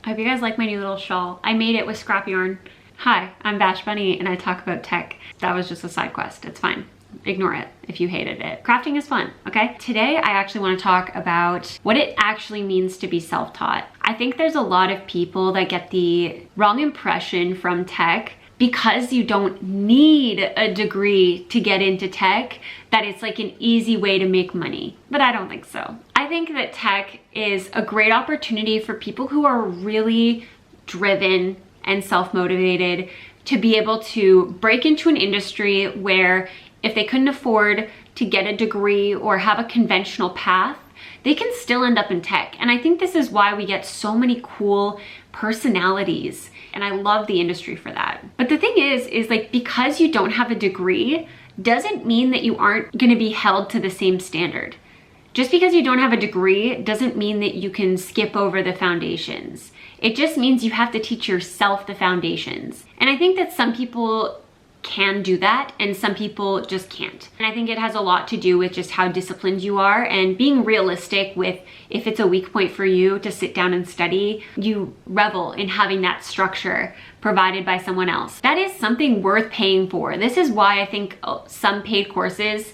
I hope you guys like my new little shawl. I made it with scrap yarn. Hi, I'm Bash Bunny and I talk about tech. That was just a side quest, it's fine. Ignore it if you hated it. Crafting is fun, okay? Today, I actually want to talk about what it actually means to be self-taught. I think there's a lot of people that get the wrong impression from tech because you don't need a degree to get into tech, that it's like an easy way to make money. But I don't think so. I think that tech is a great opportunity for people who are really driven and self-motivated to be able to break into an industry where if they couldn't afford to get a degree or have a conventional path, they can still end up in tech. And I think this is why we get so many cool personalities. And I love the industry for that. But the thing is like, because you don't have a degree doesn't mean that you aren't gonna be held to the same standard. Just because you don't have a degree doesn't mean that you can skip over the foundations. It just means you have to teach yourself the foundations. And I think that some people can do that and some people just can't. And I think it has a lot to do with just how disciplined you are and being realistic with if it's a weak point for you to sit down and study, you revel in having that structure provided by someone else. That is something worth paying for. This is why I think some paid courses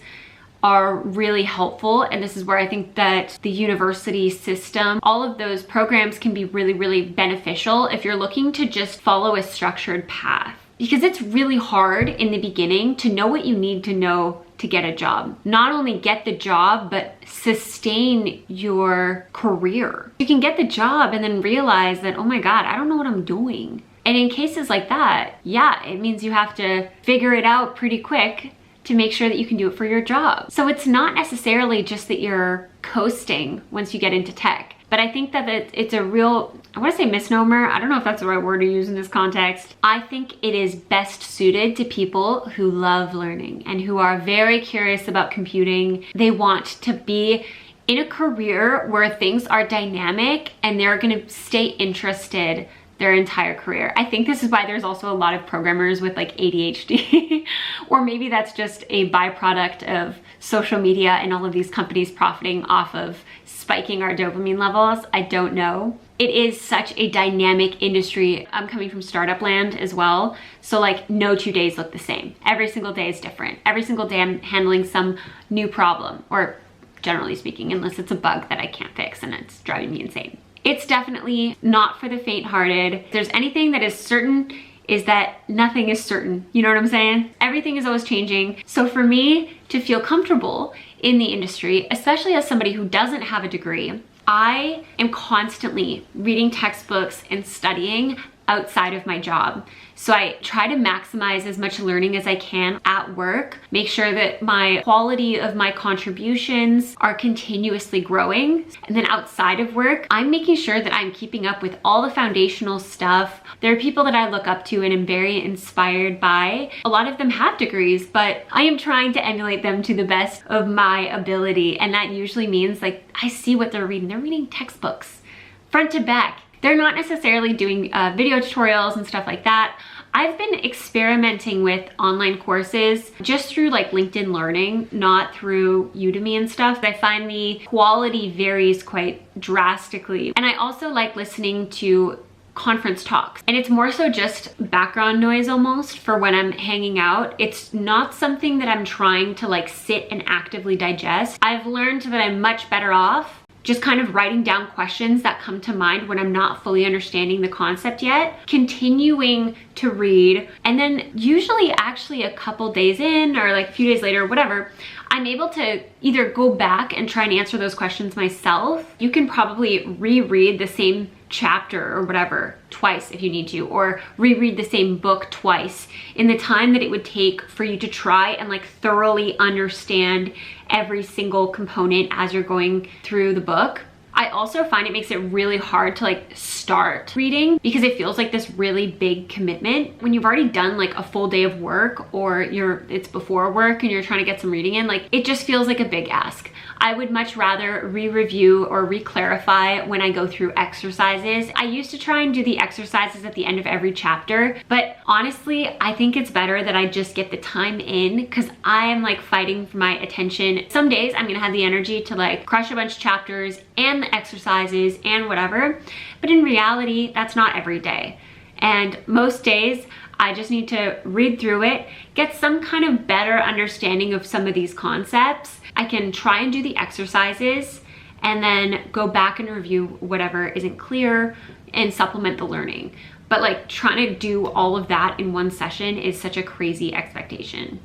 are really helpful, and this is where I think that the university system, all of those programs can be really, really beneficial if you're looking to just follow a structured path. Because it's really hard in the beginning to know what you need to know to get a job. Not only get the job, but sustain your career. You can get the job and then realize that, oh my God, I don't know what I'm doing. And in cases like that, yeah, it means you have to figure it out pretty quick to make sure that you can do it for your job. So it's not necessarily just that you're coasting once you get into tech. But I think that it's a real, I want to say misnomer. I don't know if that's the right word to use in this context. I think it is best suited to people who love learning and who are very curious about computing. They want to be in a career where things are dynamic and they're going to stay interested their entire career. I think this is why there's also a lot of programmers with like ADHD, or maybe that's just a byproduct of social media and all of these companies profiting off of spiking our dopamine levels. I don't know. It is such a dynamic industry. I'm coming from startup land as well. So like no 2 days look the same. Every single day is different. Every single day I'm handling some new problem, or generally speaking, unless it's a bug that I can't fix and it's driving me insane. It's definitely not for the faint-hearted. If there's anything that is certain, is that nothing is certain. You know what I'm saying? Everything is always changing. So for me to feel comfortable in the industry, especially as somebody who doesn't have a degree, I am constantly reading textbooks and studying outside of my job. So I try to maximize as much learning as I can at work, make sure that my quality of my contributions are continuously growing. And then outside of work, I'm making sure that I'm keeping up with all the foundational stuff. There are people that I look up to and am very inspired by. A lot of them have degrees, but I am trying to emulate them to the best of my ability. And that usually means like, I see what they're reading. They're reading textbooks front to back. They're not necessarily doing video tutorials and stuff like that. I've been experimenting with online courses just through like LinkedIn Learning, not through Udemy and stuff. I find the quality varies quite drastically. And I also like listening to conference talks. And it's more so just background noise almost for when I'm hanging out. It's not something that I'm trying to like sit and actively digest. I've learned that I'm much better off just kind of writing down questions that come to mind when I'm not fully understanding the concept yet, continuing to read, and then usually actually a couple days in or like a few days later, whatever, I'm able to either go back and try and answer those questions myself. You can probably reread the same chapter or whatever twice if you need to, or reread the same book twice in the time that it would take for you to try and like thoroughly understand every single component as you're going through the book. I also find it makes it really hard to like start reading because it feels like this really big commitment. When you've already done like a full day of work or it's before work and you're trying to get some reading in, like it just feels like a big ask. I would much rather re-review or re-clarify when I go through exercises. I used to try and do the exercises at the end of every chapter, but honestly, I think it's better that I just get the time in because I am like fighting for my attention. Some days I'm gonna have the energy to like crush a bunch of chapters and the exercises and whatever, but in reality, that's not every day. And most days, I just need to read through it, get some kind of better understanding of some of these concepts. I can try and do the exercises and then go back and review whatever isn't clear and supplement the learning. But like trying to do all of that in one session is such a crazy expectation.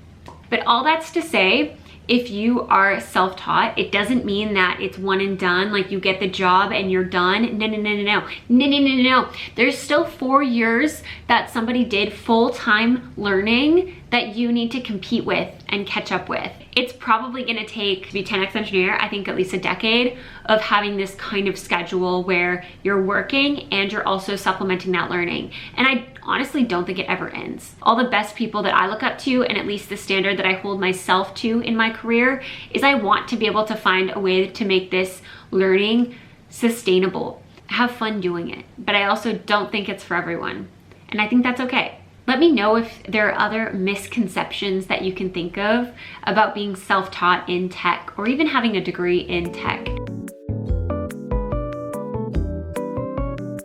But all that's to say, if you are self-taught, it doesn't mean that it's one and done, like you get the job and you're done. No. There's still 4 years that somebody did full-time learning that you need to compete with and catch up with. It's probably gonna take, to be 10x engineer, I think at least a decade of having this kind of schedule where you're working and you're also supplementing that learning. And I honestly don't think it ever ends. All the best people that I look up to, and at least the standard that I hold myself to in my career, is I want to be able to find a way to make this learning sustainable. Have fun doing it. But I also don't think it's for everyone. And I think that's okay. Let me know if there are other misconceptions that you can think of about being self-taught in tech or even having a degree in tech.